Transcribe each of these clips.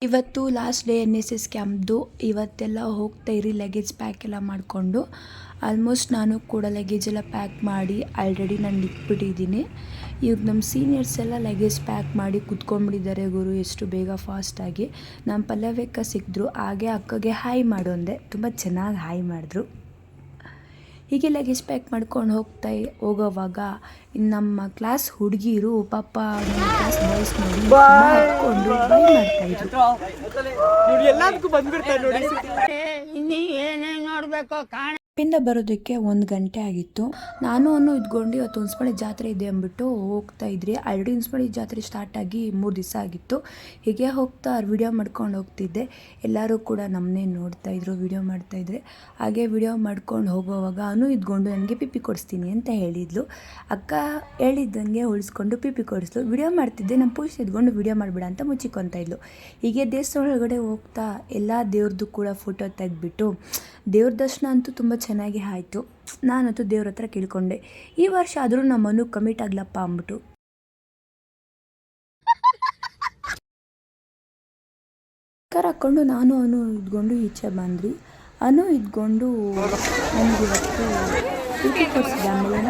ಇವತ್ತು last day NSS ಕ್ಯಾಂಪ್ದು. ಇವತ್ತೆಲ್ಲ ಹೋಗ್ತಾ ಇರಿ ಲಗೇಜ್ ಪ್ಯಾಕ್ ಎಲ್ಲ ಮಾಡಿಕೊಂಡು. ಆಲ್ಮೋಸ್ಟ್ ನಾನು ಕೂಡ ಲಗೇಜ್ ಎಲ್ಲ ಪ್ಯಾಕ್ ಮಾಡಿ ಆಲ್ರೆಡಿ ನಾನು ಇಟ್ಬಿಟ್ಟಿದ್ದೀನಿ. ಇವ್ರು ನಮ್ಮ ಸೀನಿಯರ್ಸ್ ಎಲ್ಲ ಲಗೇಜ್ ಪ್ಯಾಕ್ ಮಾಡಿ ಕುತ್ಕೊಂಡ್ಬಿಟ್ಟಿದ್ದಾರೆ ಗುರು, ಎಷ್ಟು ಬೇಗ ಫಾಸ್ಟಾಗಿ. ನಮ್ಮ ಪಲ್ಲವ್ಯಕ್ಕ ಸಿಕ್ಕಿದ್ರು, ಹಾಗೆ ಅಕ್ಕಗೆ ಹಾಯ್ ಮಾಡು ಅಂದೆ. ತುಂಬ ಚೆನ್ನಾಗಿ ಹಾಯ್ ಮಾಡಿದ್ರು. ಹೀಗೆ ಲಗೇಜ್ ಪ್ಯಾಕ್ ಮಾಡ್ಕೊಂಡು ಹೋಗೋವಾಗ ನಮ್ಮ ಕ್ಲಾಸ್ ಹುಡುಗಿರು ಪಾಪ ನಮ್ಮ ಕ್ಲಾಸ್ ಬಾಯ್ಸ್ ನೋಡಿ ಹಾಕ್ಕೊಂಡು ಬೈ ಮಾಡ್ತಾಯಿದ್ರು. ಪಿಂದ ಬರೋದಕ್ಕೆ 1 ಗಂಟೆ ಆಗಿತ್ತು. ನಾನು ಇದ್ಕೊಂಡು ಇವತ್ತು ಹುಣಸಮಡಿ ಜಾತ್ರೆ ಇದೆ ಅಂದ್ಬಿಟ್ಟು ಹೋಗ್ತಾ ಇದ್ರಿ. ಆಲ್ರೆಡಿ ಹುಣಸಮಡಿ ಜಾತ್ರೆ ಸ್ಟಾರ್ಟ್ ಆಗಿ 3 ದಿವಸ ಆಗಿತ್ತು. ಹೀಗೆ ಹೋಗ್ತಾ ವಿಡಿಯೋ ಮಾಡ್ಕೊಂಡು ಹೋಗ್ತಿದ್ದೆ. ಎಲ್ಲರೂ ಕೂಡ ನಮ್ಮನ್ನೇ ನೋಡ್ತಾ ಇದ್ರು, ವಿಡಿಯೋ ಮಾಡ್ತಾಯಿದ್ರೆ. ಹಾಗೆ ವಿಡಿಯೋ ಮಾಡ್ಕೊಂಡು ಹೋಗೋವಾಗ ಇದ್ಕೊಂಡು ನನಗೆ ಪಿಪಿ ಕೊಡಿಸ್ತೀನಿ ಅಂತ ಹೇಳಿದ್ಲು. ಅಕ್ಕ ಹೇಳಿದ್ದಂಗೆ ಉಳಿಸ್ಕೊಂಡು ಪಿಪಿ ಕೊಡಿಸ್ಲು. ವಿಡಿಯೋ ಮಾಡ್ತಿದ್ದೆ, ನಮ್ಮ ಪೂಜೆ ಇದ್ಕೊಂಡು ವಿಡಿಯೋ ಮಾಡಿಬಿಡ ಅಂತ ಮುಚ್ಚಿಕೊತಾ ಇದ್ಲು. ಹೀಗೆ ದೇವಸ್ಥಾನ ಒಳಗಡೆ ಹೋಗ್ತಾ ಎಲ್ಲ ದೇವ್ರದ್ದು ಕೂಡ ಫೋಟೋ ತೆಗೆದ್ಬಿಟ್ಟು ದೇವ್ರ ದರ್ಶನ ಅಂತೂ ತುಂಬ ಚೆನ್ನಾಗಿ ಆಯಿತು. ನಾನಂತೂ ದೇವ್ರ ಹತ್ರ ಕೇಳ್ಕೊಂಡೆ, ಈ ವರ್ಷ ಆದರೂ ನಮ್ಮ ಕಮಿಟ್ ಆಗ್ಲಪ್ಪ ಅಂದ್ಬಿಟ್ಟು. ಹಾಕ್ಕೊಂಡು ನಾನು ಇದ್ಕೊಂಡು ಈಚೆ ಬಂದ್ರಿ. ಇದ್ಕೊಂಡು ನನಗೆ ಇವತ್ತು ಪಿಪಿ ಕೊಡಿಸಿದೆ. ಆಮೇಲೆ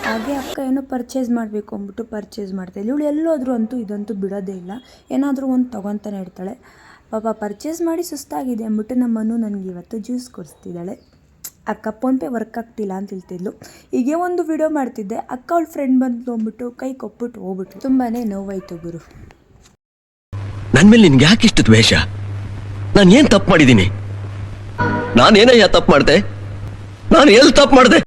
ಹಾಗೆ ಅಕ್ಕ ಏನೋ ಪರ್ಚೇಸ್ ಮಾಡಬೇಕು ಅಂದ್ಬಿಟ್ಟು ಪರ್ಚೇಸ್ ಮಾಡ್ತಾಯಿದ್ಲು. ಇವಳು ಎಲ್ಲೋದ್ರೂ ಅಂತೂ ಇದಂತೂ ಬಿಡೋದೇ ಇಲ್ಲ, ಏನಾದರೂ ಒಂದು ತೊಗೊತಾನೆ ಇರ್ತಾಳೆ. ಪಾಪ ಪರ್ಚೇಸ್ ಮಾಡಿ ಸುಸ್ತಾಗಿದೆ ಅಂದ್ಬಿಟ್ಟು ನಮ್ಮನ್ನು ನನಗೆ ಇವತ್ತು ಜ್ಯೂಸ್ ಕೊಡಿಸ್ತಿದ್ದಾಳೆ. ಅಕ್ಕ ಫೋನ್ಪೇ ವರ್ಕ್ ಆಗ್ತಿಲ್ಲ ಅಂತ ಹೇಳ್ತಿದ್ಲು. ಹೀಗೆ ಒಂದು ವಿಡಿಯೋ ಮಾಡ್ತಿದ್ದೆ, ಅಕ್ಕ ಅವಳ ಫ್ರೆಂಡ್ ಬಂದು ಅಂದ್ಬಿಟ್ಟು ಕೈ ಕೊಟ್ಬಿಟ್ಟು ಹೋಗ್ಬಿಟ್ಟು ತುಂಬಾ ನೋವಾಯಿತು ಗುರು. ನನ್ನ ಮೇಲೆ ನಿನ್ಗೆ ಯಾಕೆ ಇಷ್ಟು ದ್ವೇಷ? ನಾನು ಏನು ತಪ್ಪು ಮಾಡಿದ್ದೀನಿ? ನಾನೇನಯ್ಯ ತಪ್ಪು ಮಾಡಿದೆ? ನಾನು ಎಲ್ಲಿ ತಪ್ಪು ಮಾಡಿದೆ?